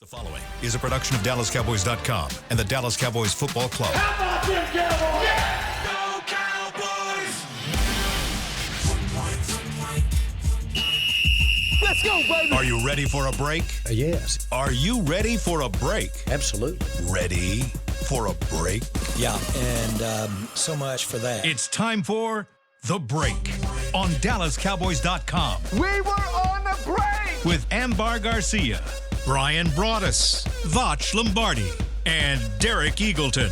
The following is a production of DallasCowboys.com and the Dallas Cowboys Football Club. How about them Cowboys? Yeah! Go Cowboys! Let's go, baby! Are you ready for a break? Yes. Are you ready for a break? Absolutely. Ready for a break? Yeah, and so much for that. It's time for The Break on DallasCowboys.com. We were on the break! With Ambar Garcia, Bryan Broaddus, Voch Lombardi, and Derek Eagleton.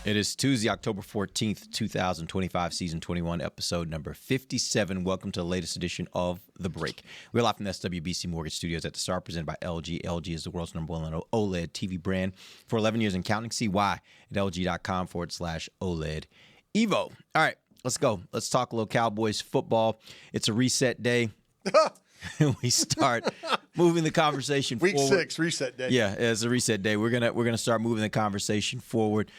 It is Tuesday, October 14th, 2025, Season 21, Episode number 57. Welcome to the latest edition of The Break. We're live from the SWBC Mortgage Studios at the Star, presented by LG. LG is the world's #1 OLED TV brand for 11 years and counting. See why at LG.com/OLED Evo. All right, let's go. Let's talk a little Cowboys football. It's a reset day. We start moving the conversation Week forward. 6, reset day. Yeah, it's a reset day. We're gonna start moving the conversation forward.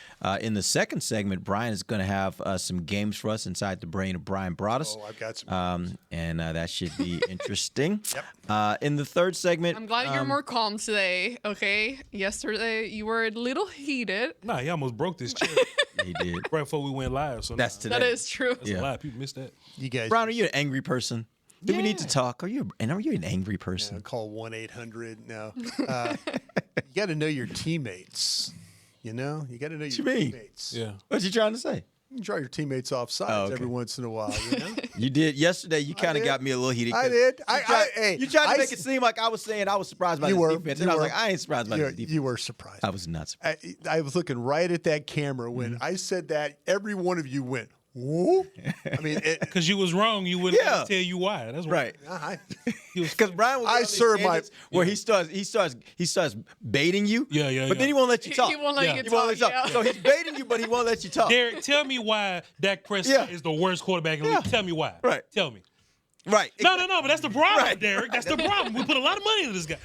In the second segment, Bryan is gonna have some games for us inside the brain of Bryan Broaddus. Oh, I've got some. And that should be interesting. Yep. In the third segment, I'm glad you're more calm today, okay? Yesterday, you were a little heated. Nah, he almost broke this chair he did. right before we went live. So That's today. That is true. that's a lie. People missed that. You guys Bryan, are you an angry person? Do we need to talk? Are you an angry person? call 1-800. No. You got to know your teammates. You know? You got to know your you mean? teammates. Yeah. What's you trying to say? You can draw your teammates off sides Oh, okay. every once in a while, you know? You did yesterday. You kind of did. got me a little heated. I did. You tried to make it seem like I was saying I was surprised by You this were. defense, You and I was were. like, I ain't surprised by this defense. You were surprised. I was not surprised. I was looking right at that camera when I said that. Every one of you went, whoop. I mean, Because you was wrong, you wouldn't Yeah. tell you why. That's why. Right. He was Because Bryan was I on these serve my- tangents where he starts baiting you. Yeah, But yeah. then he won't let you talk. He won't let Yeah. you He won't let talk. you talk. So he's baiting you, but he won't let you talk. Derek, tell me why Dak Prescott Yeah. is the worst quarterback in the league. Yeah. Tell me why. Right. Tell me. Right. No, but that's the problem, Right. Derek. That's the problem. We put a lot of money into this guy.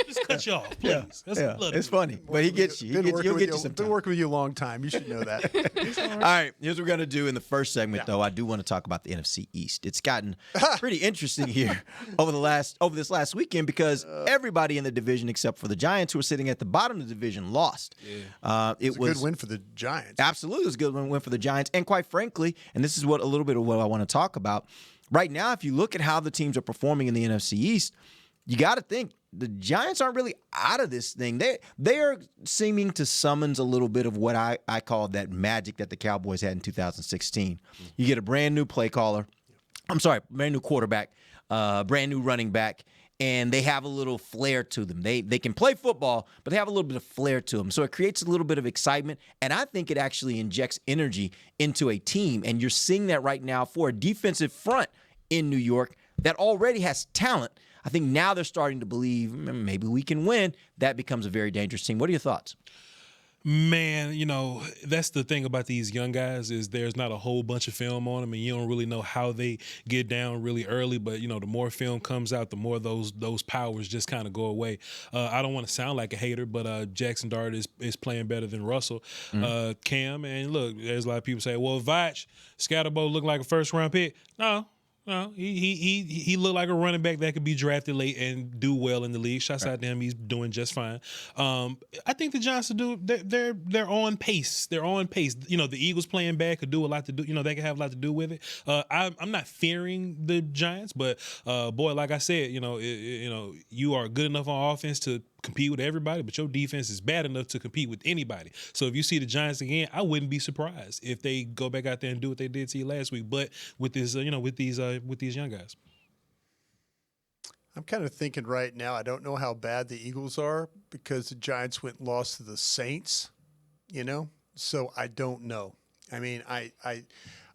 Just cut you off, please. Yeah. That's Yeah. blood. It's funny, but he gets you. He'll get you sometime. Been working with you a long time. You should know that. All right, here's what we're going to do in the first segment, though. I do want to talk about the NFC East. It's gotten pretty interesting here over this last weekend because everybody in the division except for the Giants, who are sitting at the bottom of the division, lost. Yeah. It's a good win for the Giants. Absolutely, it was a good win for the Giants. And quite frankly, and this is a little bit of what I want to talk about, right now, if you look at how the teams are performing in the NFC East, you got to think the Giants aren't really out of this thing. They are seeming to summons a little bit of what I call that magic that the Cowboys had in 2016. You get a brand new play caller. Brand new quarterback, brand new running back, and they have a little flair to them. They can play football, but they have a little bit of flair to them. So it creates a little bit of excitement, and I think it actually injects energy into a team. And you're seeing that right now for a defensive front in New York that already has talent. I think now they're starting to believe maybe we can win. That becomes a very dangerous team. What are your thoughts? Man, that's the thing about these young guys is there's not a whole bunch of film on them, and you don't really know how they get down really early. But the more film comes out, the more those powers just kind of go away. I don't want to sound like a hater, but Jackson Dart is playing better than Russell, Cam. And look, there's a lot of people say, well, Voch, Scatterbo look like a first round pick. No, he looked like a running back that could be drafted late and do well in the league. Shouts out to him; he's doing just fine. I think the Giants will do. They're on pace. They're on pace. The Eagles playing bad could do a lot to do. They can have a lot to do with it. I'm not fearing the Giants, but boy, like I said, you are good enough on offense to compete with everybody, but your defense is bad enough to compete with anybody. So if you see the Giants again, I wouldn't be surprised if they go back out there and do what they did to you last week. But with this, with these young guys, I'm kind of thinking right now, I don't know how bad the Eagles are because the Giants went and lost to the Saints, so I don't know. I mean,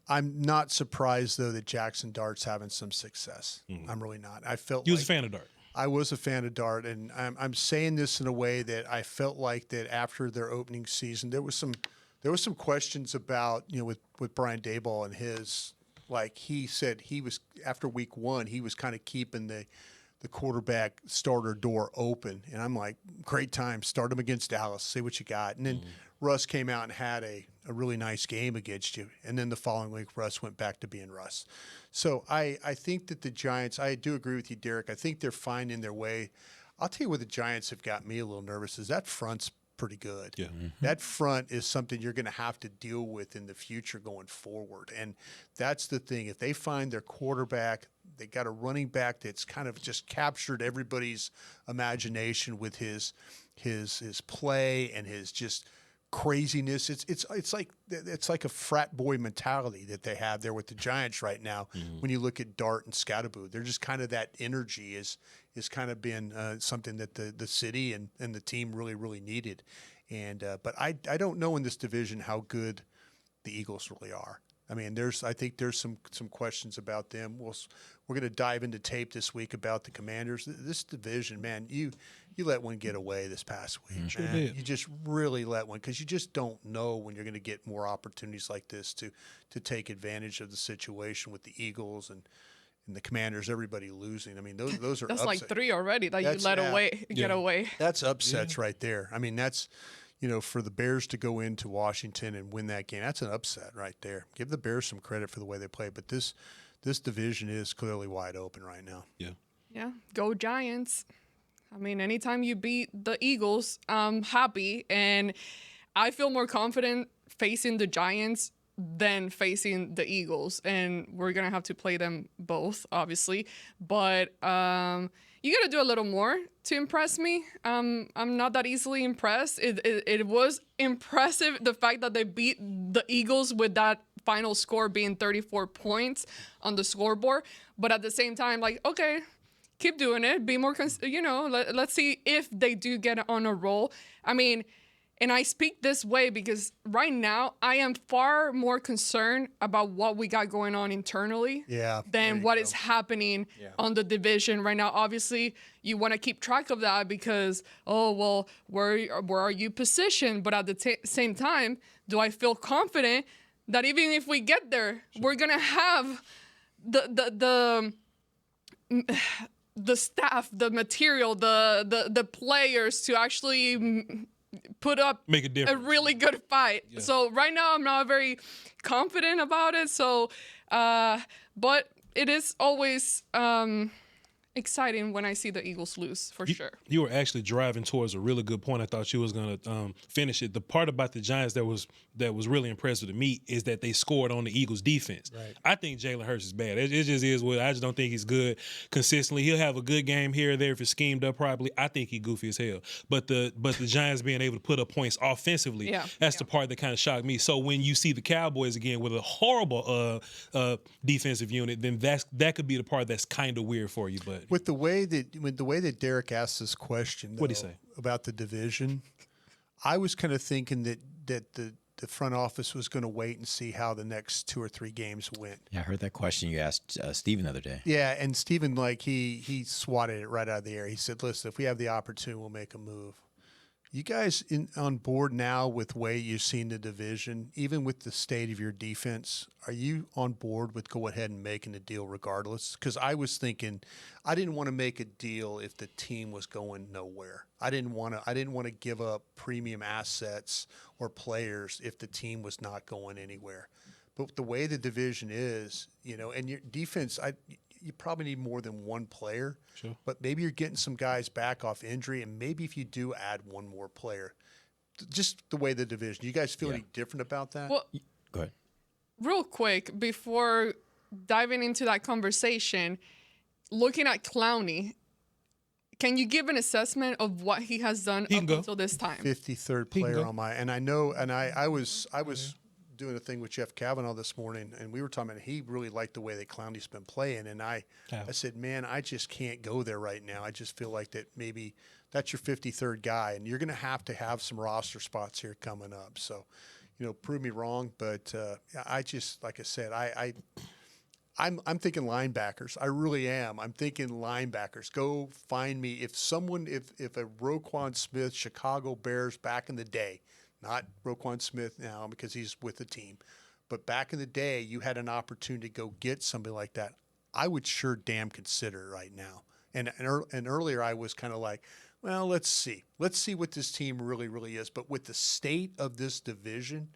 I'm not surprised, though, that Jackson Dart's having some success. I'm really not. I felt you was a fan of Dart. I was a fan of Dart, and I'm saying this in a way that I felt like that after their opening season, there was some questions about with Brian Daboll and his, like he said he was after week 1 he was kind of keeping the the quarterback starter door open. And I'm like, great time. Start him against Dallas. See what you got. And then Russ came out and had a really nice game against you. And then the following week, Russ went back to being Russ. So I think that the Giants, I do agree with you, Derek. I think they're finding their way. I'll tell you what the Giants have got me a little nervous is that front's pretty good. Yeah. That front is something you're going to have to deal with in the future going forward. And that's the thing. If they find their quarterback, they got a running back that's kind of just captured everybody's imagination with his play and his just craziness. It's like a frat boy mentality that they have there with the Giants right now. When you look at Dart and Scatterboo, they're just kind of that energy is kind of been something that the city and the team really needed. And but I don't know in this division how good the Eagles really are. I mean, I think there's some questions about them. We're going to dive into tape this week about the Commanders. This division, man, you let one get away this past week. Sure man. did. You just really let one because you just don't know when you're going to get more opportunities like this to take advantage of the situation with the Eagles and the Commanders. Everybody losing. I mean, those are That's upset. like 3 already that you let get away. That's upsets right there. I mean, that's. For the Bears to go into Washington and win that game, that's an upset right there. Give the Bears some credit for the way they play, but this division is clearly wide open right now. Yeah, go Giants. I mean, anytime you beat the Eagles, I'm happy. And I feel more confident facing the Giants than facing the Eagles. And we're going to have to play them both, obviously. But you got to do a little more to impress me. I'm not that easily impressed. It was impressive, the fact that they beat the Eagles with that final score being 34 points on the scoreboard. But at the same time, like, okay, keep doing it. Be more, let's see if they do get on a roll. I mean, and I speak this way because right now I am far more concerned about what we got going on internally than what is happening on the division right now. Obviously, you want to keep track of that because, where are you positioned? But at the same time, do I feel confident that even if we get there, we're going to have the staff, the material, the players to actually put up Make a difference. really good fight. Yeah. So right now I'm not very confident about it. So, but it is always exciting when I see the Eagles lose, for sure. You were actually driving towards a really good point. I thought you was going to finish it. The part about the Giants that was really impressive to me is that they scored on the Eagles' defense. Right. I think Jalen Hurts is bad. It just is what I just don't think he's good consistently. He'll have a good game here or there if it's schemed up properly. I think he's goofy as hell. But the Giants being able to put up points offensively, that's the part that kind of shocked me. So when you see the Cowboys again with a horrible defensive unit, then that could be the part that's kind of weird for you. But with the way that Derek asked this question, what'd he say about the division? I was kind of thinking that the front office was going to wait and see how the next 2 or 3 games went. Yeah, I heard that question you asked Steven the other day. Yeah, and Steven, like, he swatted it right out of the air. He said, listen, if we have the opportunity, we'll make a move. You guys on board now with the way you've seen the division, even with the state of your defense, are you on board with go ahead and making the deal regardless? Because I was thinking I didn't want to make a deal if the team was going nowhere. I didn't want to give up premium assets or players if the team was not going anywhere. But the way the division is, and your defense, you probably need more than one player. Sure. But maybe you're getting some guys back off injury, and maybe if you do add one more player, just the way the division. You guys feel any different about that? Well, go ahead. Real quick, before diving into that conversation, looking at Clowney, can you give an assessment of what he has done up until this time? 53rd player on my, and I know, and I was doing a thing with Jeff Kavanaugh this morning, and we were talking about he really liked the way that Clowney's been playing, and I said, man, I just can't go there right now. I just feel like that maybe that's your 53rd guy, and you're going to have some roster spots here coming up. So, prove me wrong, but I just, like I said, I'm thinking linebackers. I really am. I'm thinking linebackers. Go find me if a Roquan Smith, Chicago Bears back in the day. Not Roquan Smith now because he's with the team. But back in the day, you had an opportunity to go get somebody like that. I would sure damn consider it right now. And earlier I was kind of like, well, let's see what this team really, really is. But with the state of this division,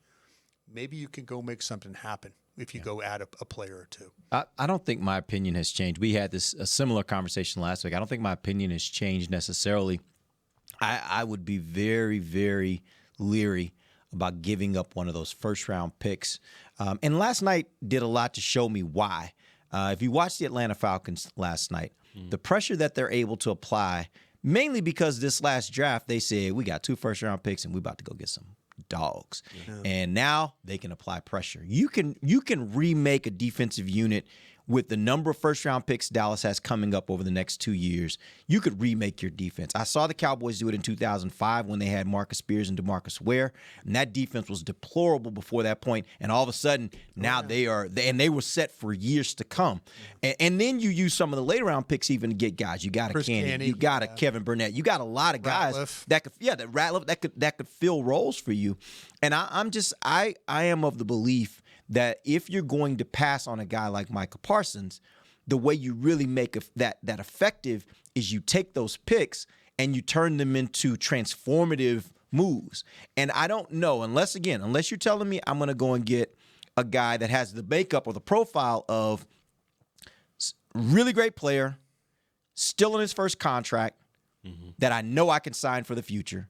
maybe you can go make something happen if you go add a player or two. I don't think my opinion has changed. We had a similar conversation last week. I don't think my opinion has changed necessarily. I would be very, very leery about giving up one of those first-round picks. And last night did a lot to show me why. If you watched the Atlanta Falcons last night, the pressure that they're able to apply, mainly because this last draft, they said, we got 2 first-round picks and we about to go get some dogs. Yeah. And now they can apply pressure. You can remake a defensive unit with the number of first-round picks Dallas has coming up over the next 2 years. You could remake your defense. I saw the Cowboys do it in 2005 when they had Marcus Spears and DeMarcus Ware, and that defense was deplorable before that point. And all of a sudden, now they were set for years to come. And then you use some of the later-round picks even to get guys. You got a Candy, you got a Kevin Burnett, you got a lot of guys that could fill roles for you. And I am of the belief that if you're going to pass on a guy like Micah Parsons, the way you really make that effective is you take those picks and you turn them into transformative moves. And I don't know, unless you're telling me I'm going to go and get a guy that has the makeup or the profile of really great player, still in his first contract, that I know I can sign for the future.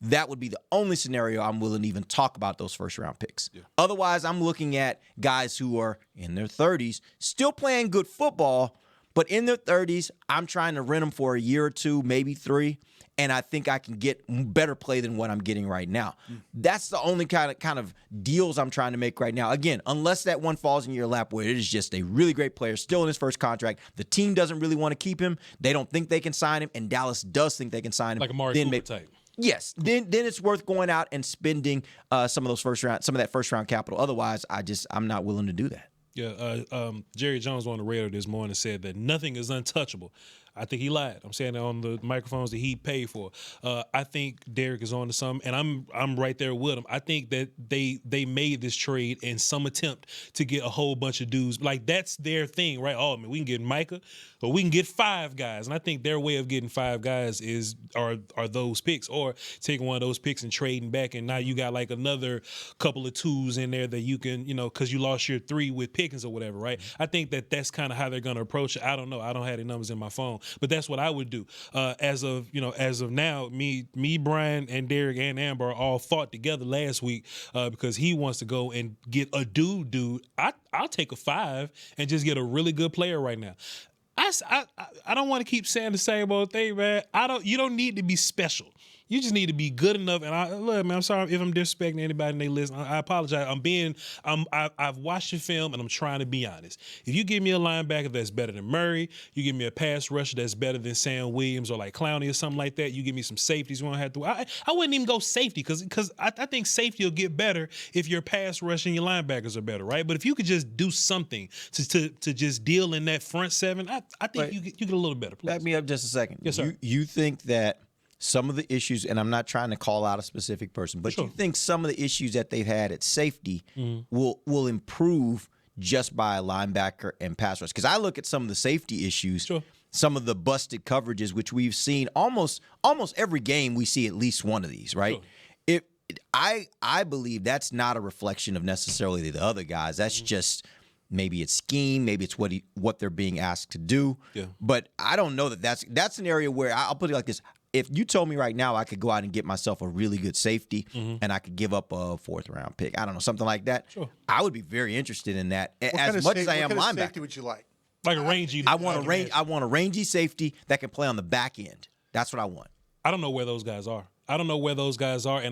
That would be the only scenario I'm willing to even talk about those first-round picks. Yeah. Otherwise, I'm looking at guys who are in their 30s, still playing good football, but in their 30s, I'm trying to rent them for a year or 2, maybe 3, and I think I can get better play than what I'm getting right now. That's the only kind of deals I'm trying to make right now. Again, unless that one falls in your lap where it is just a really great player, still in his first contract, the team doesn't really want to keep him, they don't think they can sign him, and Dallas does think they can sign him. Like a Amari Cooper type. Yes, then it's worth going out and spending some of that first round capital. Otherwise, I'm not willing to do that. Yeah, Jerry Jones on the radio this morning said that nothing is untouchable. I think he lied. I'm saying that on the microphones that he paid for. I think Derek is on to something, and I'm right there with him. I think that they made this trade in some attempt to get a whole bunch of dudes. Like, that's their thing, right? Oh, man, we can get Micah, or we can get 5 guys. And I think their way of getting 5 guys are those picks, or taking one of those picks and trading back, and now you got like another couple of 2s in there that you can, because you lost your 3 with Pickens or whatever, right? I think that's kind of how they're going to approach it. I don't know. I don't have the numbers in my phone. But that's what I would do. As of now, me, Bryan, and Derek and Amber all fought together last week because he wants to go and get a dude. I'll take a 5 and just get a really good player right now. I don't want to keep saying the same old thing, man. You don't need to be special. You just need to be good enough. And look, man, I'm sorry if I'm disrespecting anybody and they listen. I apologize. I've watched the film and I'm trying to be honest. If you give me a linebacker that's better than Murray, you give me a pass rusher that's better than Sam Williams or like Clowney or something like that, you give me some safeties. We don't have to. I wouldn't even go safety because I think safety will get better if your pass rush and your linebackers are better, right? But if you could just do something to just deal in that front 7, I think you get a little better. Please. Back me up just a second. Yes, sir. You think that some of the issues, and I'm not trying to call out a specific person, but you think some of the issues that they've had at safety will improve just by a linebacker and pass rush? Because I look at some of the safety issues, some of the busted coverages, which we've seen almost every game. We see at least one of these, right? Sure. I believe that's not a reflection of necessarily the other guys. That's just maybe it's scheme, maybe it's what they're being asked to do. Yeah. But I don't know that's an area where I'll put it like this. If you told me right now I could go out and get myself a really good safety and I could give up a 4th-round pick, I don't know, something like that, I would be very interested in that. As much as I am linebacker. What kind of safety would you like? Like a rangy. I want a rangy safety that can play on the back end. That's what I want. I don't know where those guys are. And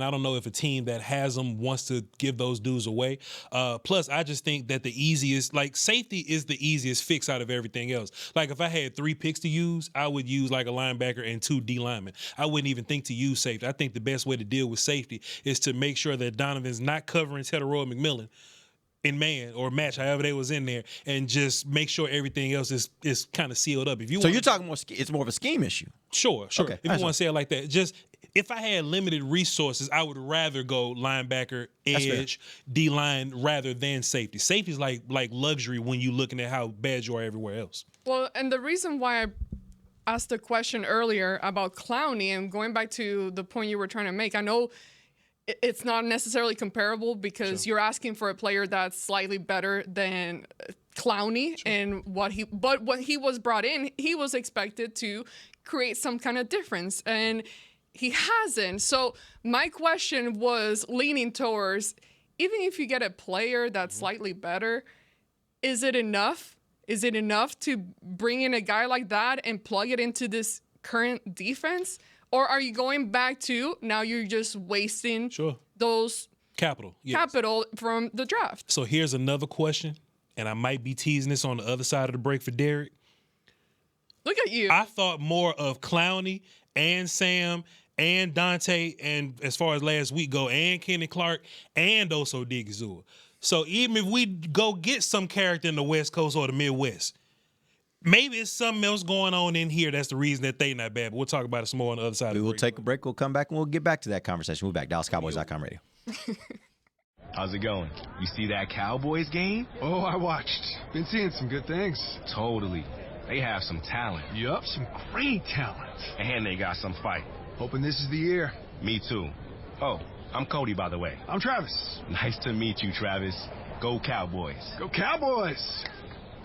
I don't know if a team that has them wants to give those dudes away. Plus, I just think that the easiest, like safety is the easiest fix out of everything else. Like if I had 3 picks to use, I would use like a linebacker and 2 D linemen. I wouldn't even think to use safety. I think the best way to deal with safety is to make sure that Donovan's not covering Teteroy McMillan in man or match, however they was in there, and just make sure everything else is kind of sealed up. You're talking more, it's more of a scheme issue. Sure. Okay, if you want to say it like that, just if I had limited resources, I would rather go linebacker, edge, D-line rather than safety. Safety is like luxury when you're looking at how bad you are everywhere else. Well, and the reason why I asked a question earlier about Clowney, and going back to the point you were trying to make, I know it's not necessarily comparable because you're asking for a player that's slightly better than Clowney and what he was brought in, he was expected to create some kind of difference, and he hasn't. So my question was leaning towards, even if you get a player that's slightly better, is it enough? Is it enough to bring in a guy like that and plug it into this current defense? Or are you going back to now you're just wasting those capital from the draft? So here's another question, and I might be teasing this on the other side of the break for Derek. Look at you. I thought more of Clowney and Sam and Dante, and as far as last week go, and Kenny Clark and Oso Digizua. So even if we go get some character in the West Coast or the Midwest, maybe it's something else going on in here that's the reason that they not bad. But we'll talk about it some more on the other side. We will take a break. We'll come back and we'll get back to that conversation. We'll be back. DallasCowboys.com radio. How's it going? You see that Cowboys game? Oh, I watched. Been seeing some good things. Totally. They have some talent. Yup, some great talent. And they got some fight. Hoping this is the year. Me too. Oh, I'm Cody, by the way. I'm Travis. Nice to meet you, Travis. Go Cowboys. Go Cowboys!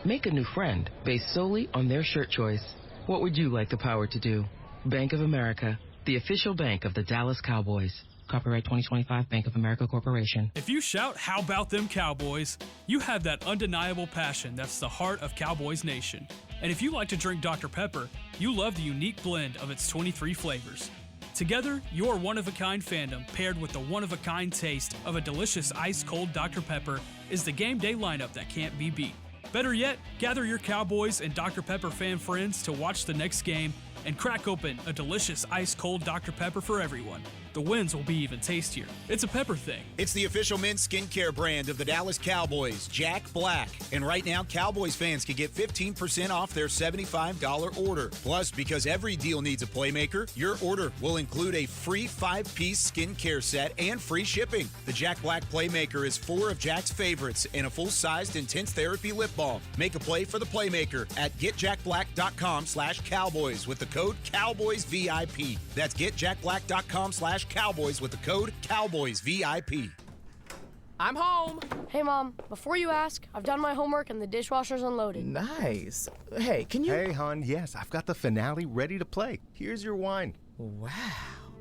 Make a new friend based solely on their shirt choice. What would you like the power to do? Bank of America, the official bank of the Dallas Cowboys. Copyright 2025 Bank of America Corporation. If you shout, "How about them Cowboys?" you have that undeniable passion that's the heart of Cowboys Nation. And if you like to drink Dr. Pepper, you love the unique blend of its 23 flavors. Together, your one-of-a-kind fandom paired with the one-of-a-kind taste of a delicious ice-cold Dr. Pepper is the game day lineup that can't be beat. Better yet, gather your Cowboys and Dr. Pepper fan friends to watch the next game and crack open a delicious ice-cold Dr. Pepper for everyone. The wins will be even tastier. It's a pepper thing. It's the official men's skincare brand of the Dallas Cowboys, Jack Black. And right now, Cowboys fans can get 15% off their $75 order. Plus, because every deal needs a playmaker, your order will include a free 5-piece skincare set and free shipping. The Jack Black Playmaker is 4 of Jack's favorites and a full-sized intense therapy lip balm. Make a play for the Playmaker at getjackblack.com/Cowboys with the code CowboysVIP. That's getjackblack.com/Cowboys with the code CowboysVIP. I'm home. Hey, Mom, before you ask, I've done my homework and the dishwasher's unloaded. Nice. Hey, can you... Hey, hon, yes, I've got the finale ready to play. Here's your wine. Wow.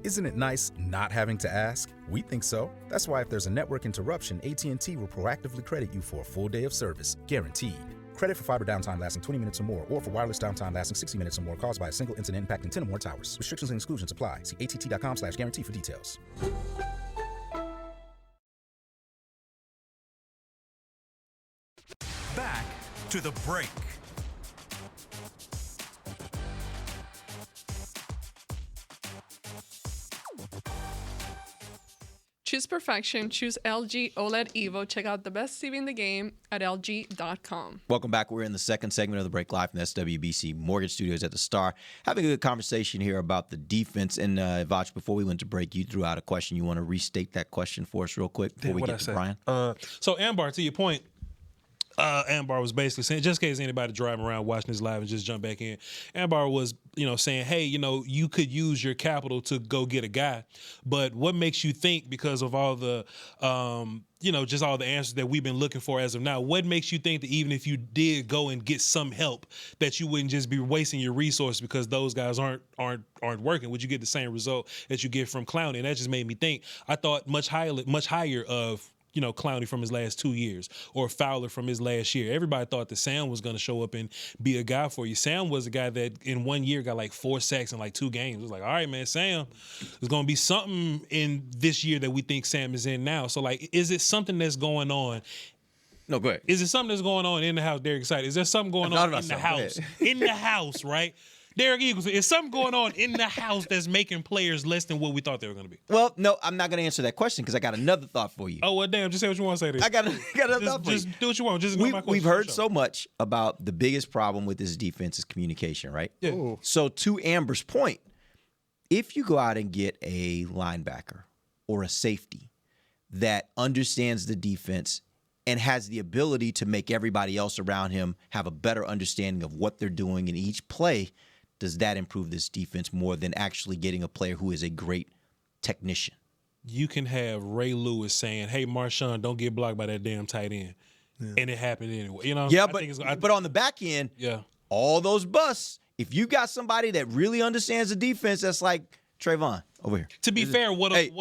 Isn't it nice not having to ask? We think so. That's why if there's a network interruption, AT&T will proactively credit you for a full day of service, guaranteed. Credit for fiber downtime lasting 20 minutes or more, or for wireless downtime lasting 60 minutes or more caused by a single incident impacting 10 or more towers. Restrictions and exclusions apply. See att.com/guarantee for details. Back to the break. Choose perfection. Choose LG OLED Evo. Check out the best TV in the game at LG.com. Welcome back. We're in the second segment of the break live from the SWBC Mortgage Studios at the Star. Having a good conversation here about the defense. And Voch, before we went to break, you threw out a question. You want to restate that question for us real quick before we get to Bryan? So Ambar, to your point, Ambar was basically saying, just in case anybody driving around watching this live and just jump back in, Ambar was, saying, hey, you could use your capital to go get a guy, but what makes you think, because of all the, just all the answers that we've been looking for as of now, what makes you think that even if you did go and get some help, that you wouldn't just be wasting your resources because those guys aren't working? Would you get the same result that you get from Clowney? And that just made me think. I thought much higher of Clowney from his last 2 years, or Fowler from his last year. Everybody thought that Sam was going to show up and be a guy for you. Sam was a guy that in 1 year got like 4 sacks in like 2 games. It was like, all right, man, Sam, there's going to be something in this year that we think Sam is in now. So, like, is it something that's going on? No, go ahead. Is it something that's going on in the house, Derek Excited? Is there something going on in the house? In the house, right? Derek Eagleton, is something going on in the house that's making players less than what we thought they were going to be? Well, no, I'm not going to answer that question because I got another thought for you. Oh, well, damn. Just say what you want to say. Then. I got another thought for you. Just do what you want. Just ignore my question. We've heard so much about the biggest problem with this defense is communication, right? Yeah. Ooh. So to Amber's point, if you go out and get a linebacker or a safety that understands the defense and has the ability to make everybody else around him have a better understanding of what they're doing in each play, does that improve this defense more than actually getting a player who is a great technician? You can have Ray Lewis saying, "Hey, Marshawn, don't get blocked by that damn tight end," and it happened anyway. You know? Yeah, but on the back end, all those busts. If you got somebody that really understands the defense, that's like Trayvon over here. To be fair,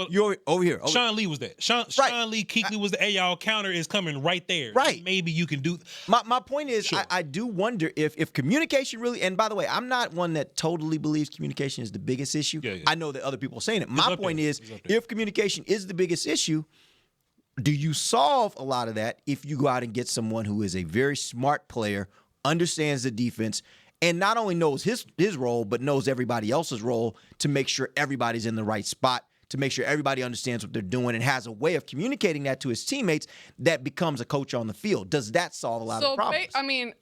you're over here. Sean Lee was that. Sean Lee Kuechly was the hey, y'all counter is coming right there. Right. Maybe you can do. My point is, I do wonder if communication really. And by the way, I'm not one that totally believes communication is the biggest issue. I know that other people are saying it. My point is, if communication is the biggest issue, do you solve a lot of that if you go out and get someone who is a very smart player, understands the defense, and not only knows his role, but knows everybody else's role to make sure everybody's in the right spot, to make sure everybody understands what they're doing and has a way of communicating that to his teammates that becomes a coach on the field? Does that solve a lot of problems? I mean,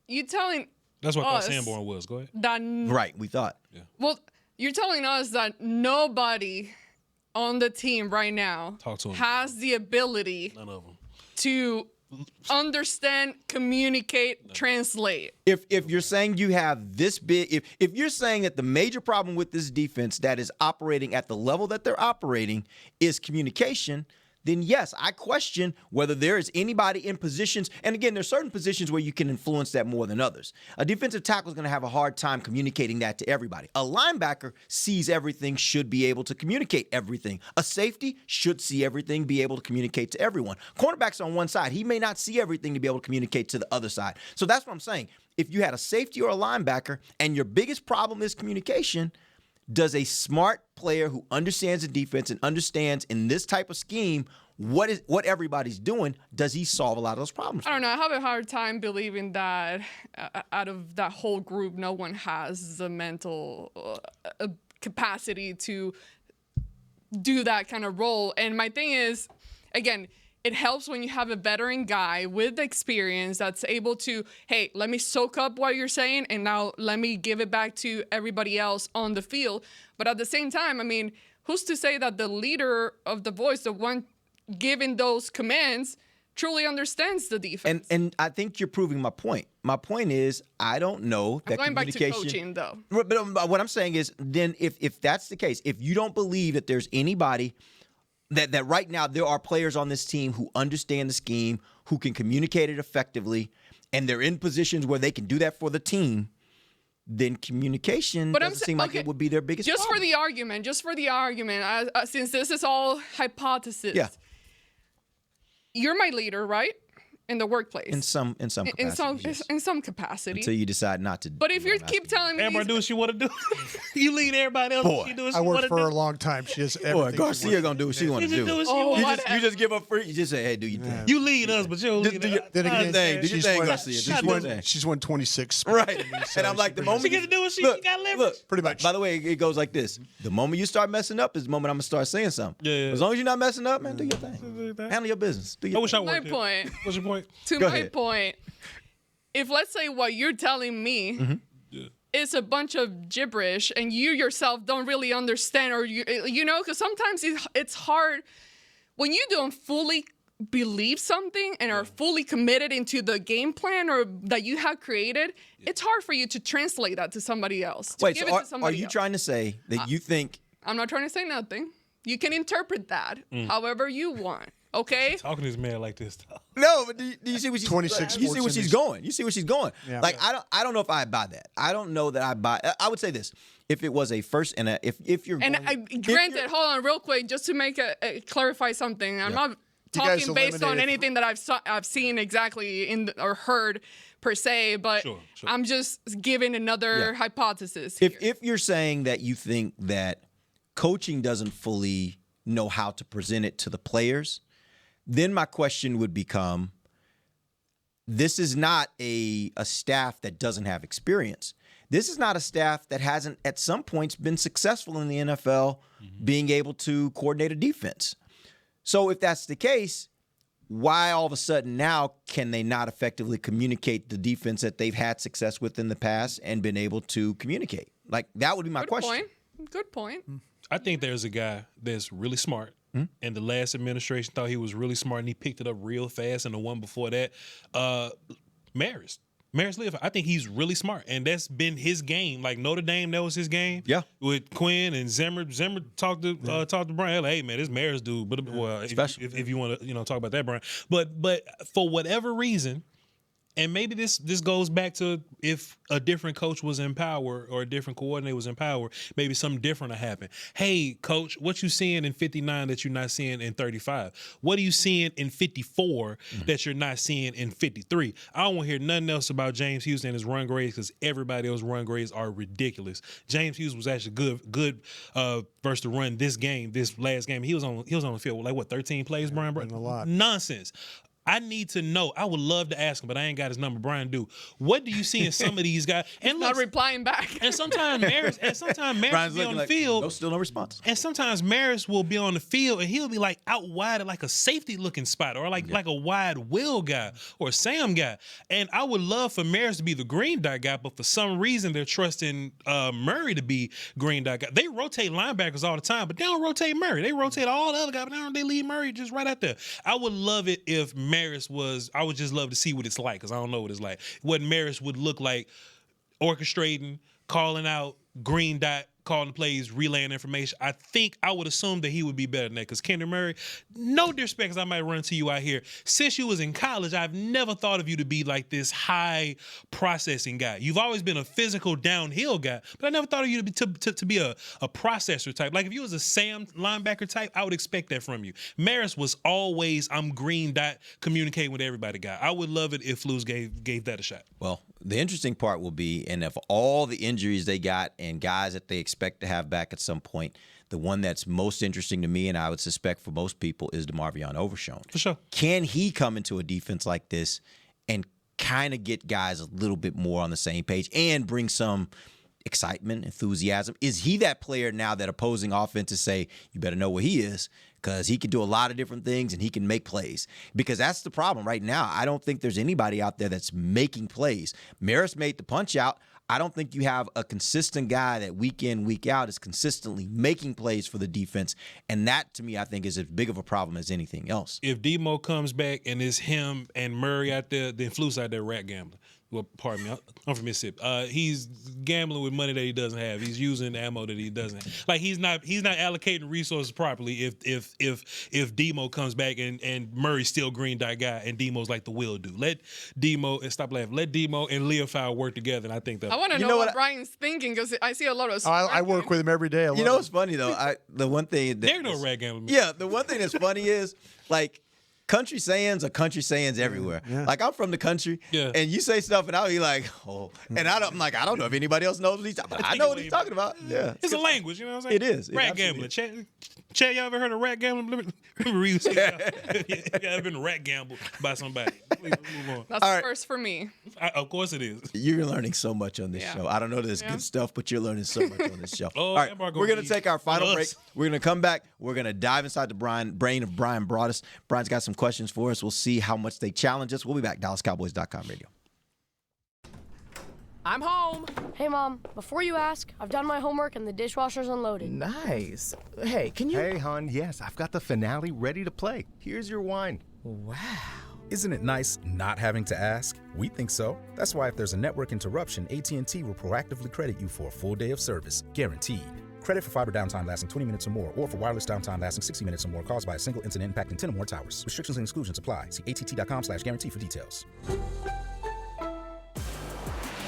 you telling That's what us Sanborn was. Go ahead. Right, we thought. Yeah. Well, you're telling us that nobody on the team right now has the ability None of them. to understand, communicate, translate. If you're saying you have this big, if you're saying that the major problem with this defense that is operating at the level that they're operating is communication, then yes, I question whether there is anybody in positions. And again, there's certain positions where you can influence that more than others. A defensive tackle is going to have a hard time communicating that to everybody. A linebacker sees everything, should be able to communicate everything. A safety should see everything, be able to communicate to everyone. Cornerback's on one side. He may not see everything to be able to communicate to the other side. So that's what I'm saying. If you had a safety or a linebacker and your biggest problem is communication, does a smart player who understands the defense and understands in this type of scheme what everybody's doing, does he solve a lot of those problems? I don't know. I have a hard time believing that out of that whole group, no one has the mental capacity to do that kind of role. And my thing is, again, it helps when you have a veteran guy with experience that's able to, hey, let me soak up what you're saying, and now let me give it back to everybody else on the field. But at the same time, I mean, who's to say that the leader of the voice, the one giving those commands, truly understands the defense? And I think you're proving my point. My point is, I don't know that I'm going back to communication. coaching, though. But what I'm saying is, then if that's the case, if you don't believe that there's anybody that right now there are players on this team who understand the scheme, who can communicate it effectively, and they're in positions where they can do that for the team, then communication doesn't seem like it would be their biggest Just problem. for the argument, since this is all hypothesis. Yeah. You're my leader, right? In the workplace. In some capacity. In some capacity. Until you decide not to. But if you keep telling me, Amber do what she want to do. You lead everybody else. Boy, she do what I she want worked to for do. her a long time. She does everything. Boy, Garcia gonna do what she want to do. You just give up free. You just say, hey, do your thing. You lead us, but you don't lead us. Then again, Do your thing, Garcia. She's won 26. Right. And I'm like, the moment She gets to do what she got leverage. Look, pretty much. By the way, it goes like this. The moment you start messing up is the moment I'm gonna start saying something. Yeah. As long as you're not messing up, man, do your thing. Handle your business. Do your thing. my point. What's your point? To Go my ahead. point, if let's say what you're telling me is a bunch of gibberish and you yourself don't really understand, or you know, because sometimes it's hard when you don't fully believe something and are fully committed into the game plan or that you have created, it's hard for you to translate that to somebody else. Wait, so are you trying to say that you think? I'm not trying to say nothing. You can interpret that however you want. Okay. Talking to this man like this, though. No, but do you see what she's 26 You see where she's going. You see where she's going. Yeah. Like I don't know if I buy that. I don't know that I buy. I would say this: if it was a first and if you're and going, granted, hold on real quick, just to make clarify something. I'm not talking based on anything that I've seen exactly or heard per se, but Sure. I'm just giving another hypothesis. If you're saying that you think that coaching doesn't fully know how to present it to the players, then my question would become, this is not a staff that doesn't have experience. This is not a staff that hasn't at some points been successful in the NFL being able to coordinate a defense. So if that's the case, why all of a sudden now can they not effectively communicate the defense that they've had success with in the past and been able to communicate? Like, that would be my question. Good point. I think there's a guy that's really smart. And the last administration thought he was really smart, and he picked it up real fast. And the one before that, Marist. Maris Liv, I think he's really smart, and that's been his game. Like Notre Dame, that was his game. Yeah, with Quinn and Zimmer. Zimmer talked to Bryan. Like, hey man, this Maris dude. But well, if you want to talk about that, Bryan. But for whatever reason. And maybe this goes back to if a different coach was in power or a different coordinator was in power, maybe something different will happen. Hey, coach, what you seeing in 59 that you're not seeing in 35? What are you seeing in 54 that you're not seeing in 53? I don't want to hear nothing else about James Houston and his run grades because everybody else's run grades are ridiculous. James Houston was actually good versus the run this last game. He was on the field with, like, 13 plays, Bryan? A lot. Nonsense. I need to know. I would love to ask him, but I ain't got his number. Bryan, what do you see in some of these guys? And not replying back. And sometimes Maris will be on the field. Still no response. And sometimes Maris will be on the field and he'll be like out wide at like a safety looking spot or like a wide will guy or a Sam guy. And I would love for Maris to be the green dot guy, but for some reason they're trusting Murray to be green dot guy. They rotate linebackers all the time, but they don't rotate Murray. They rotate all the other guys, but they leave Murray just right out there. I would love it if Maris I would just love to see what it's like because I don't know what it's like. What Maris would look like orchestrating, calling out, green dot, calling the plays, relaying information. I think I would assume that he would be better than that because Kendrick Murray, no disrespect because I might run into you out here. Since you was in college, I've never thought of you to be like this high processing guy. You've always been a physical downhill guy, but I never thought of you to be a processor type. Like if you was a Sam linebacker type, I would expect that from you. Maris was always, I'm green dot, communicating with everybody guy. I would love it if Flus gave that a shot. Well, the interesting part will be, and of all the injuries they got and guys that they expect to have back at some point, the one that's most interesting to me, and I would suspect for most people, is DeMarvion Overshown. For sure. Can he come into a defense like this and kind of get guys a little bit more on the same page and bring some excitement, enthusiasm? Is he that player now that opposing offenses say, you better know what he is? Because he can do a lot of different things and he can make plays. Because that's the problem right now. I don't think there's anybody out there that's making plays. Maris made the punch out. I don't think you have a consistent guy that week in, week out is consistently making plays for the defense. And that, to me, I think is as big of a problem as anything else. If Demo comes back and it's him and Murray out there, then Flus out there rat gambling. Well, pardon me, I'm from Mississippi. He's gambling with money that he doesn't have. He's using ammo that he doesn't have. Like he's not allocating resources properly. If Demo comes back and Murray's still green dot guy and Demo's like the will do. Let Demo and stop laughing. Let Demo and Leofile work together, and I think that. I want to know what Bryan's thinking because I see a lot of. I work with him every day. You know what's funny though? The one thing there's no rat gambling. Yeah, the one thing that's funny is like. Country sayings are country sayings everywhere. Yeah. Like I'm from the country, and you say stuff, and I'll be like, "Oh," and I'm like, I don't know if anybody else knows what he's talking about. I know what he's talking about. Yeah, it's a language, you know what I'm saying? It is rat gambling. Chad, y'all ever heard of rat gambling? Let me read you. I've been rat gambled by somebody. Please move on. That's the first for me. Of course it is. You're learning so much on this show. I don't know that it's good stuff, but you're learning so much on this show. All right, we're gonna take our final break. We're gonna come back. We're gonna dive inside the brain of Bryan Broaddus. Bryan's got some questions for us. We'll see how much they challenge us. We'll be back. DallasCowboys.com radio. I'm home. Hey, Mom. Before you ask, I've done my homework and the dishwasher's unloaded. Nice. Hey, can you... Hey, hon, yes, I've got the finale ready to play. Here's your wine. Wow. Isn't it nice not having to ask? We think so. That's why if there's a network interruption, AT&T will proactively credit you for a full day of service, guaranteed. Credit for fiber downtime lasting 20 minutes or more, or for wireless downtime lasting 60 minutes or more caused by a single incident impacting 10 or more towers. Restrictions and exclusions apply. See att.com/guarantee for details.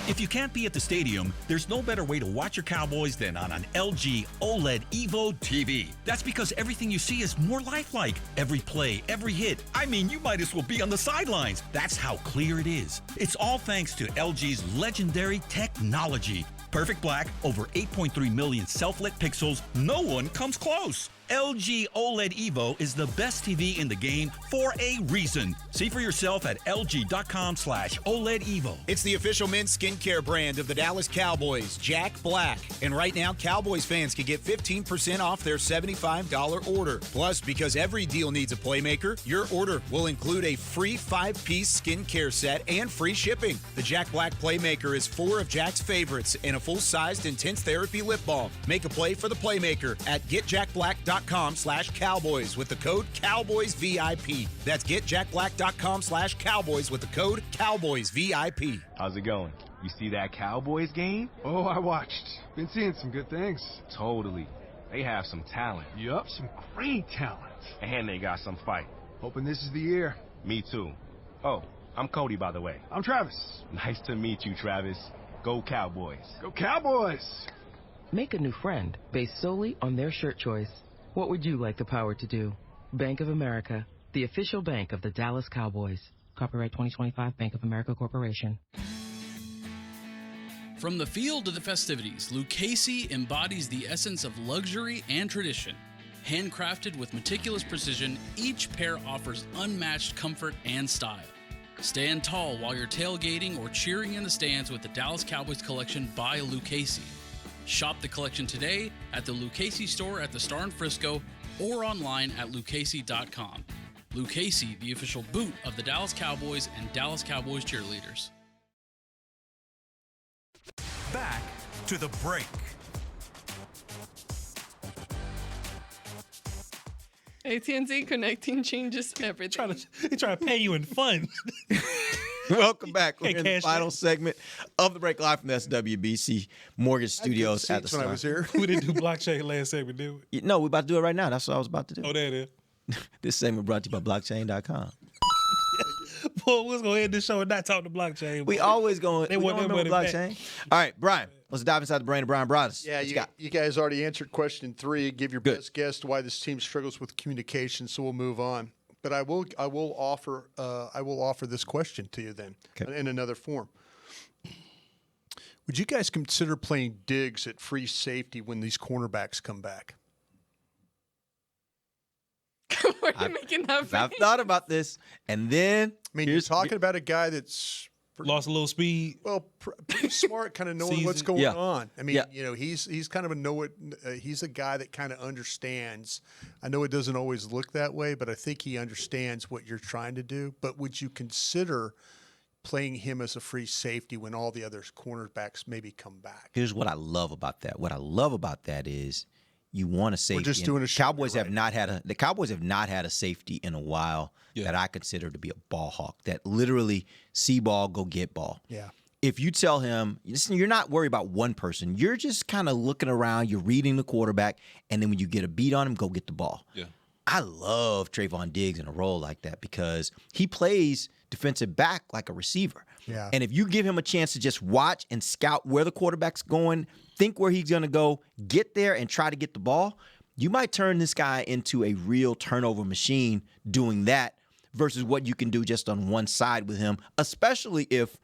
If you can't be at the stadium, there's no better way to watch your Cowboys than on an LG OLED Evo TV. That's because everything you see is more lifelike. Every play, every hit. I mean, you might as well be on the sidelines. That's how clear it is. It's all thanks to LG's legendary technology. Perfect black, over 8.3 million self-lit pixels. No one comes close. LG OLED Evo is the best TV in the game for a reason. See for yourself at lg.com/OLED Evo. It's the official men's skincare brand of the Dallas Cowboys, Jack Black. And right now, Cowboys fans can get 15% off their $75 order. Plus, because every deal needs a playmaker, your order will include a free 5-piece skincare set and free shipping. The Jack Black Playmaker is 4 of Jack's favorites and a full-sized intense therapy lip balm. Make a play for the playmaker at getjackblack.com getjackblack.com/Cowboys with the code CowboysVIP. That's getjackblack.com/Cowboys with the code CowboysVIP. How's it going? You see that Cowboys game? Oh, I watched. Been seeing some good things. Totally. They have some talent. Yup, some great talent. And they got some fight. Hoping this is the year. Me too. Oh, I'm Cody, by the way. I'm Travis. Nice to meet you, Travis. Go Cowboys. Go Cowboys! Make a new friend based solely on their shirt choice. What would you like the power to do? Bank of America, the official bank of the Dallas Cowboys. Copyright 2025 Bank of America Corporation. From the field to the festivities, Lucchese embodies the essence of luxury and tradition. Handcrafted with meticulous precision, each pair offers unmatched comfort and style. Stand tall while you're tailgating or cheering in the stands with the Dallas Cowboys collection by Lucchese. Shop the collection today at the Lucchese store at the Star in Frisco or online at lucchese.com. Lucchese, the official boot of the Dallas Cowboys and Dallas Cowboys cheerleaders. Back to the break. AT&T connecting changes everything. They try to pay you in fun. Welcome back. We're Hey, in the Cash final Man. segment of the break live from the SWBC Mortgage Studios at the when I Star. was here. We didn't do blockchain last segment, did we? No, we're about to do it right now. That's what I was about to do. Oh, there it is. This segment brought to you by blockchain.com. Boy, we was going to end this show and not talk to blockchain. We always going. They We want don't their remember money back. blockchain. All right, Brian. Let's dive inside the brain of Brian Broaddus. Yeah, What you got? you guys already answered question 3. Give your Good. best guess to why this team struggles with communication. So we'll move on. But I will offer this question to you then in another form. Would you guys consider playing Diggs at free safety when these cornerbacks come back? Why are you making that face? I've thought about this, and then I mean, you're talking about a guy that's lost a little speed. Well, pretty smart, kind of knowing what's going on. I mean, you know, he's kind of he's a guy that kind of understands. I know it doesn't always look that way, but I think he understands what you're trying to do. But would you consider playing him as a free safety when all the other cornerbacks maybe come back? Here's what I love about that. What I love about that is you want a safety. We're just doing a Cowboys have not had a the Cowboys have not had a safety in a while that I consider to be a ball hawk. That literally see ball, go get ball. Yeah. If you tell him, listen, you're not worried about one person. You're just kind of looking around. You're reading the quarterback, and then when you get a beat on him, go get the ball. Yeah. I love Trayvon Diggs in a role like that because he plays defensive back like a receiver. Yeah. And if you give him a chance to just watch and scout where the quarterback's going, think where he's going to go, get there and try to get the ball, you might turn this guy into a real turnover machine doing that versus what you can do just on one side with him, especially if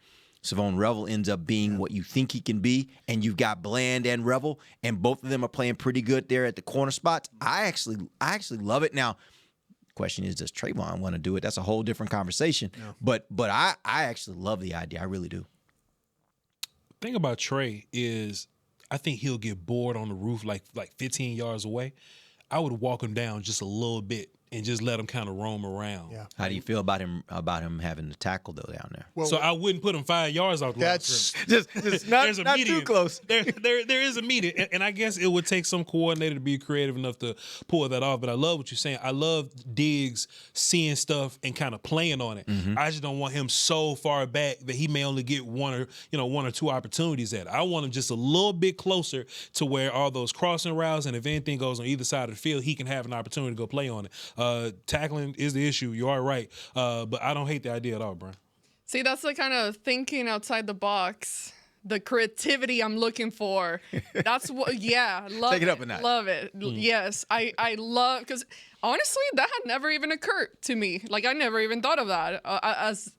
Savon Revel ends up being what you think he can be, and you've got Bland and Revel, and both of them are playing pretty good there at the corner spots. I actually love it. Now, question is, does Trayvon want to do it? That's a whole different conversation. Yeah. But I actually love the idea. I really do. The thing about Trey is I think he'll get bored on the roof like 15 yards away. I would walk him down just a little bit and just let him kind of roam around. Yeah. How do you feel about him having the tackle though down there? Well, So I wouldn't put him 5 yards off the line of scrimmage. just not, There's a not medium. too close. There is a medium, and I guess it would take some coordinator to be creative enough to pull that off. But I love what you're saying. I love Diggs seeing stuff and kind of playing on it. Mm-hmm. I just don't want him so far back that he may only get one or two opportunities at it. I want him just a little bit closer to where all those crossing routes, and if anything goes on either side of the field, he can have an opportunity to go play on it. Tackling is the issue. You are right, but I don't hate the idea at all, Brian. See, that's the kind of thinking outside the box, the creativity I'm looking for. That's what, love Take it up a notch. Love it. Yes, I love, because honestly, that had never even occurred to me. Like, I never even thought of that as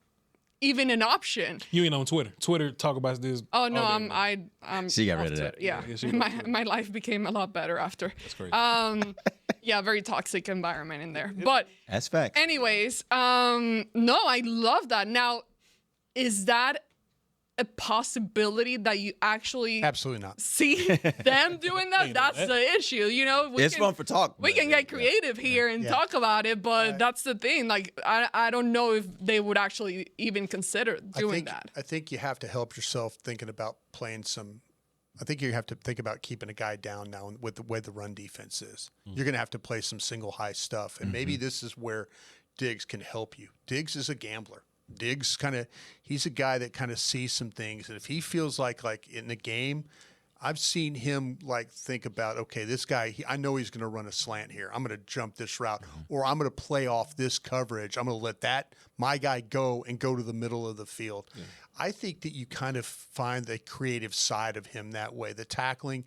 even an option. You ain't on Twitter. Twitter talk about this. Oh no, all day. I'm. So you got off rid of that. Twitter. Yeah, Yeah, she my life became a lot better after. That's crazy. Yeah, very toxic environment in there. But That's facts. anyways, no, I love that. Now, is that a possibility that you actually absolutely not see them doing that? That's the issue. You know, It's fun for talk. we can get creative here and talk about it, but that's the thing. Like, I don't know if they would actually even consider doing that. I think you have to help yourself thinking about playing some I think you have to think about keeping a guy down now with the way the run defense is. You're going to have to play some single high stuff, and maybe this is where Diggs can help you. Diggs is a gambler. Diggs he's a guy that kind of sees some things, and if he feels like in the game, I've seen him think about, okay, this guy, I know he's going to run a slant here. I'm going to jump this route, or I'm going to play off this coverage. I'm going to let my guy go to the middle of the field. Yeah. I think that you kind of find the creative side of him that way. The tackling,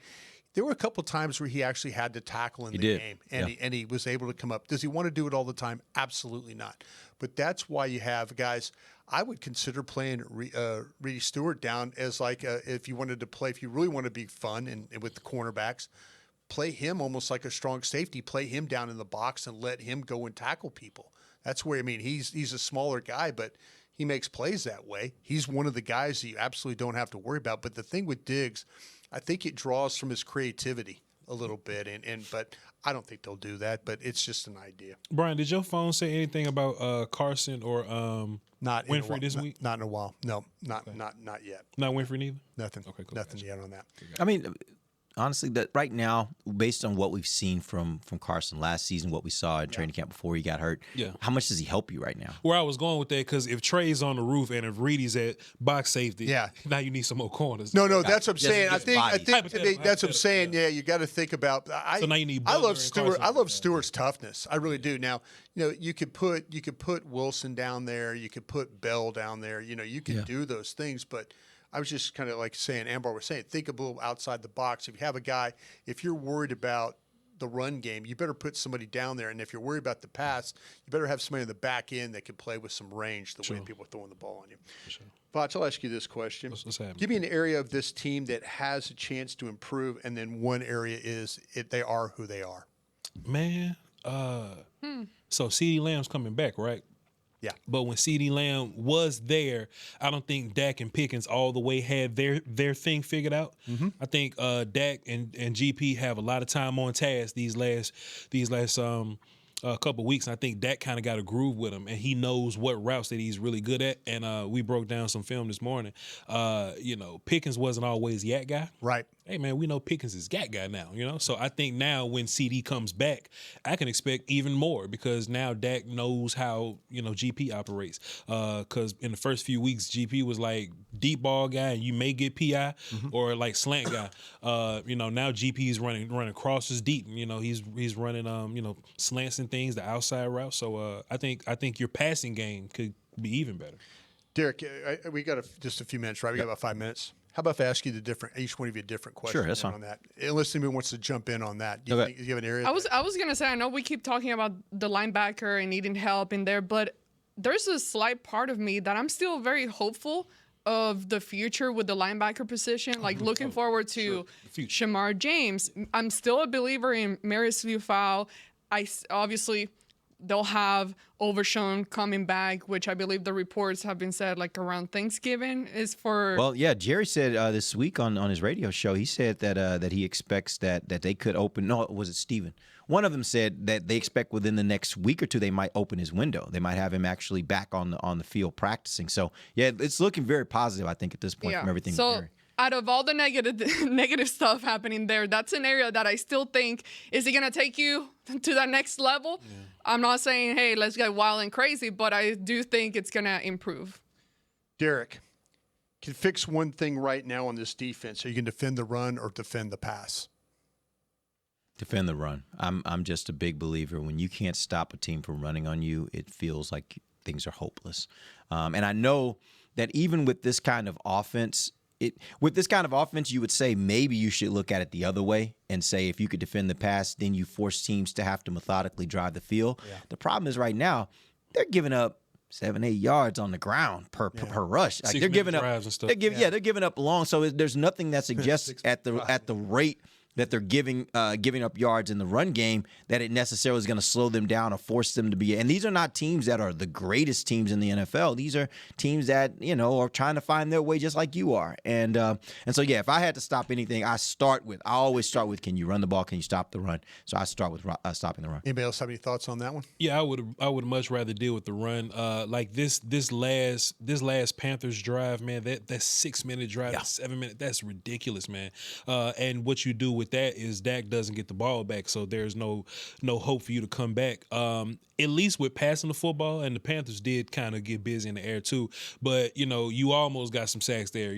there were a couple times where he actually had to tackle in the game, and he was able to come up. Does he want to do it all the time? Absolutely not. But that's why you have guys. I would consider playing Reedy Stewart down as if you wanted to play, if you really want to be fun and with the cornerbacks, play him almost like a strong safety. Play him down in the box and let him go and tackle people. That's where, he's a smaller guy, but he makes plays that way. He's one of the guys that you absolutely don't have to worry about. But the thing with Diggs, I think it draws from his creativity a little bit, but I don't think they'll do that. But it's just an idea. Brian, did your phone say anything about Carson or not Winfrey this week? Not in a while. No, not yet. Not Winfrey neither. Nothing. Okay, cool. Nothing yet on that. Honestly, that right now, based on what we've seen from Carson last season, what we saw in training camp before he got hurt, how much does he help you right now? Where I was going with that, because if Trey's on the roof and if Reedy's at box safety, now you need some more corners. No, that's what I'm saying. I think that's what I'm saying. Yeah, you got to think about. So now you need. I love Stewart. I love Stewart's toughness. I really do. Now, you could put Wilson down there. You could put Bell down there. You can do those things, but I was just kind of saying, Ambar was saying, think a little outside the box. If you have a guy, if you're worried about the run game, you better put somebody down there. And if you're worried about the pass, you better have somebody in the back end that can play with some range the way people are throwing the ball on you. Voch, I'll ask you this question. What's happening? Give me an area of this team that has a chance to improve, and then one area is they are who they are. Man, so CeeDee Lamb's coming back, right? Yeah. But when CeeDee Lamb was there, I don't think Dak and Pickens all the way had their thing figured out. I think Dak and GP have a lot of time on task these last couple of weeks. And I think Dak kind of got a groove with him, and he knows what routes that he's really good at. And we broke down some film this morning. Pickens wasn't always yak guy. Right. Hey, man, we know Pickens is yak guy now, So I think now when CD comes back, I can expect even more because now Dak knows how, GP operates. Because in the first few weeks, GP was like deep ball guy, and you may get PI or like slant guy. Now GP is running crosses deep. He's running, slants and things, the outside route. So I think your passing game could be even better. Derek, we got just a few minutes, right? We got about 5 minutes. How about if I ask you each one of you a different question? Sure, that's fine. On that. Unless anybody wants to jump in on that. Do you think you have an area? I was gonna say, I know we keep talking about the linebacker and needing help in there, but there's a slight part of me that I'm still very hopeful of the future with the linebacker position. Like looking forward to Shamar James. I'm still a believer in Marius Lufau. Obviously they'll have Overshown coming back, which I believe the reports have been said around Thanksgiving is for. Well, yeah, Jerry said this week on his radio show, he said that he expects that they could open. No, was it Steven? One of them said that they expect within the next week or two they might open his window. They might have him actually back on the field practicing. So yeah, it's looking very positive, I think, at this point from everything. So out of all the negative stuff happening there, that's an area that I still think, is he going to take you to that next level? Yeah. I'm not saying, hey, let's get wild and crazy, but I do think it's going to improve. Derek, can fix one thing right now on this defense. So you can defend the run or defend the pass? Defend the run. I'm just a big believer. When you can't stop a team from running on you, it feels like things are hopeless. And I know that even with this kind of offense, you would say maybe you should look at it the other way and say if you could defend the pass, then you force teams to have to methodically drive the field. Yeah. The problem is right now they're giving up 7-8 yards on the ground per rush. Like they're giving up. They're giving up long. So there's nothing that suggests at the rate that they're giving up yards in the run game, that it necessarily is going to slow them down or force them to be. And these are not teams that are the greatest teams in the NFL. These are teams that, are trying to find their way just like you are. And so, yeah, if I had to stop anything, I always start with, can you run the ball? Can you stop the run? So I start with stopping the run. Anybody else have any thoughts on that one? Yeah, I would much rather deal with the run. Like this last Panthers drive, man, that 6-minute drive, that 7-minute, that's ridiculous, man. And what you do with that is Dak doesn't get the ball back, so there's no hope for you to come back. At least with passing the football, and the Panthers did kind of get busy in the air too. But you almost got some sacks there.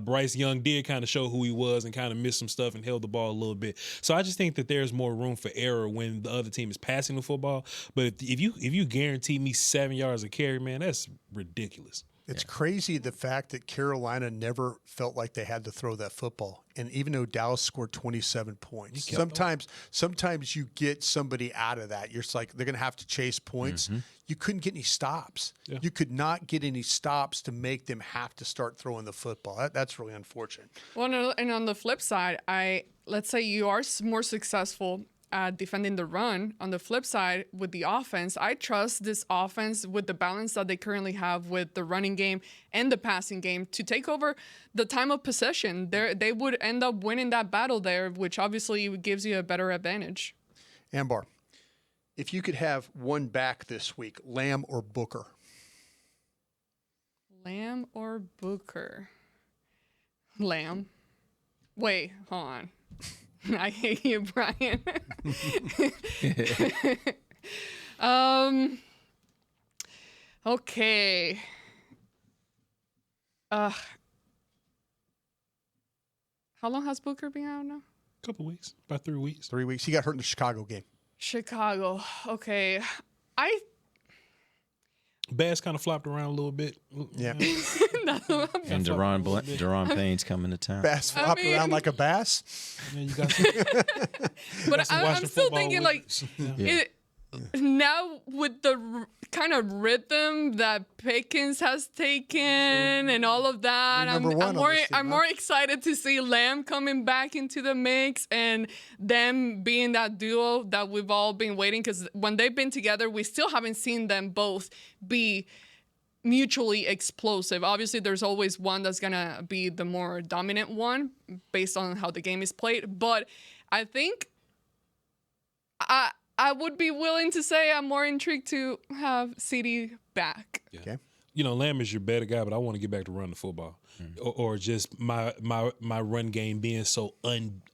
Bryce Young did kind of show who he was and kind of missed some stuff and held the ball a little bit. So I just think that there's more room for error when the other team is passing the football. But if you guarantee me 7 yards of carry, man, that's ridiculous. It's crazy the fact that Carolina never felt like they had to throw that football. And even though Dallas scored 27 points, sometimes you get somebody out of that. You're just like, they're going to have to chase points. Mm-hmm. You couldn't get any stops. Yeah. You could not get any stops to make them have to start throwing the football. That's really unfortunate. Well, and on the flip side, let's say you are more successful at defending the run. On the flip side, with the offense, I trust this offense with the balance that they currently have with the running game and the passing game to take over the time of possession. They would end up winning that battle there, which obviously gives you a better advantage. Ambar, if you could have one back this week, Lamb or Booker? Lamb or Booker? Lamb. Wait, hold on. I hate you, Bryan. Okay. How long has Booker been out now? A couple weeks, about 3 weeks. 3 weeks. He got hurt in the Chicago game. Chicago. Okay. Bass kind of flopped around a little bit. Yeah. And Deron Payne's coming to town. Bass flopped around like a bass. You got some, but I'm still thinking, now with the kind of rhythm that Pickens has taken and all of that, I'm more excited to see Lamb coming back into the mix and them being that duo that we've all been waiting, because when they've been together, we still haven't seen them both be mutually explosive. Obviously, there's always one that's going to be the more dominant one based on how the game is played, but I think I would be willing to say I'm more intrigued to have CD back. Yeah. Okay. Lamb is your better guy, but I want to get back to running the football. Or just my run game being so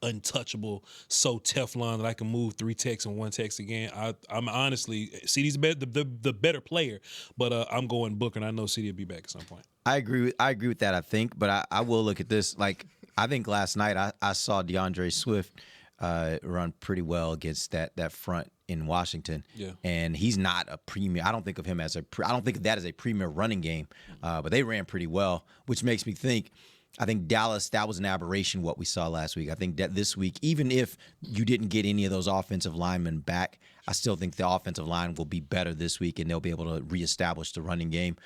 untouchable, so Teflon that I can move 3 techs and 1 text again. I'm honestly, CD's the better player, but I'm going Booker, and I know CD will be back at some point. I agree with that, I think, but I will look at this. Like, I think last night I saw DeAndre Swift run pretty well against that front in Washington. Yeah. And he's not a premier. I don't think of him as I don't think of that as a premier running game. But they ran pretty well, which makes me think, I think Dallas, that was an aberration what we saw last week. I think that this week, even if you didn't get any of those offensive linemen back, I still think the offensive line will be better this week, and they'll be able to reestablish the running game.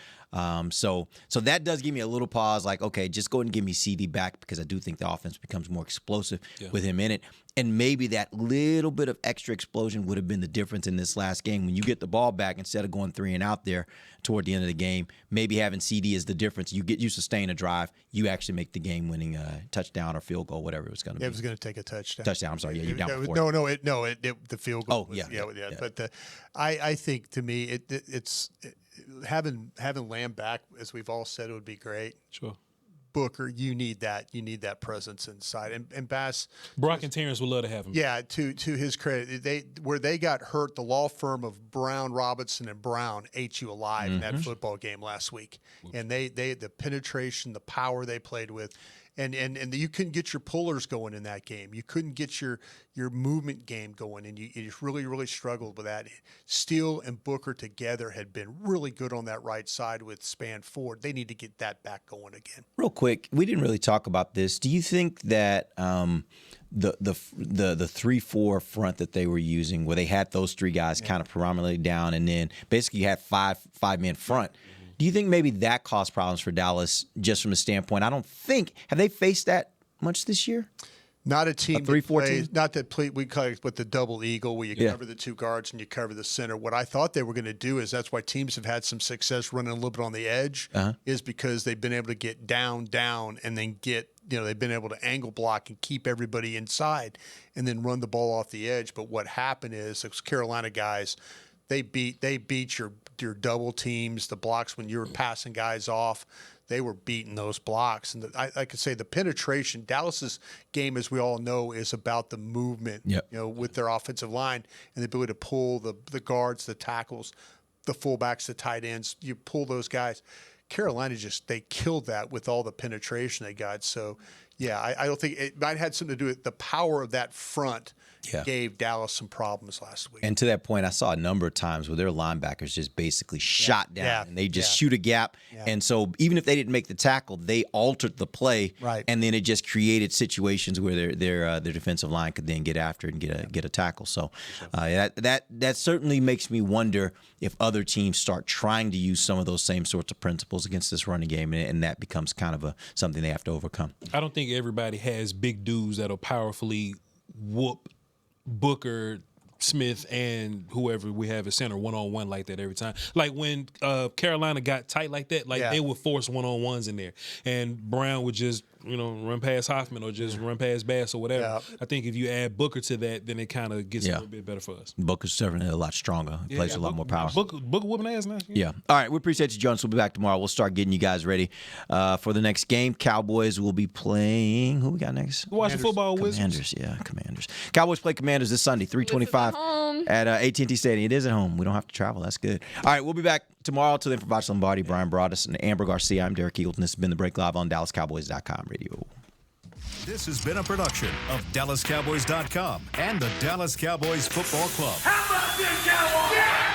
So that does give me a little pause, like, okay, just go ahead and give me CD back, because I do think the offense becomes more explosive with him in it. And maybe that little bit of extra explosion would have been the difference in this last game. When you get the ball back, instead of going 3 and out there toward the end of the game, maybe having CD is the difference. You sustain a drive, you actually make the game-winning touchdown or field goal, whatever it was going to be. It was going to take a touchdown. Touchdown, I'm sorry. Yeah, you're down before. The field goal. Oh, yeah. But I think, to me, it's having Lamb back, as we've all said, it would be great. Sure. Booker, you need that. You need that presence inside. And Bass, Brock and Terrence would love to have him. Yeah, to his credit, they got hurt, the law firm of Brown, Robinson, and Brown ate you alive in that football game last week. And they the penetration, the power they played with. And you couldn't get your pullers going in that game. You couldn't get your movement game going, and you just really, really struggled with that. Steele and Booker together had been really good on that right side with Span Ford. They need to get that back going again. Real quick, we didn't really talk about this. Do you think that the 3-4 front that they were using, where they had those 3 guys kind of predominantly down, and then basically you had five-man front, do you think maybe that caused problems for Dallas, just from a standpoint? I don't think, have they faced that much this year. Not a team A 3-4 that plays, team? not that play, we call it with the double eagle where you cover the two guards and you cover the center. What I thought they were going to do is that's why teams have had some success running a little bit on the edge is because they've been able to get down, and then they've been able to angle block and keep everybody inside and then run the ball off the edge. But what happened is those Carolina guys, they beat your double teams, the blocks when you were passing guys off. They were beating those blocks. And I could say the penetration, Dallas's game, as we all know, is about the movement, with their offensive line and the ability to pull the guards, the tackles, the fullbacks, the tight ends. You pull those guys. Carolina they killed that with all the penetration they got. So, yeah, I don't think it might have had something to do with the power of that front. Gave Dallas some problems last week. And to that point, I saw a number of times where their linebackers just basically shot down and they just shoot a gap. And so even if they didn't make the tackle, they altered the play. Right. And then it just created situations where their defensive line could then get after it and get a tackle. So that certainly makes me wonder if other teams start trying to use some of those same sorts of principles against this running game, and that becomes kind of something they have to overcome. I don't think everybody has big dudes that'll powerfully whoop Booker, Smith, and whoever we have at center one-on-one like that every time. Like when Carolina got tight like that, they would force one-on-ones in there. And Brown would just, run past Hoffman or just run past Bass or whatever. Yeah. I think if you add Booker to that, then it kind of gets a little bit better for us. Booker's certainly a lot stronger. He plays a lot more power. Booker whooping ass now. Yeah. All right. We appreciate you, Jones. We'll be back tomorrow. We'll start getting you guys ready for the next game. Cowboys will be playing. Who we got next? Watch the football Wizards. Commanders. Yeah, Commanders. Cowboys play Commanders this Sunday, 3:25 at AT&T Stadium. It is at home. We don't have to travel. That's good. All right. We'll be back tomorrow. Till then, for Voch, Lombardi, Bryan, Broaddus, and Ambar Garcia, I'm Derek Eagleton. This has been The Break live on DallasCowboys.com radio. This has been a production of DallasCowboys.com and the Dallas Cowboys Football Club. How about this, Cowboys? Yeah!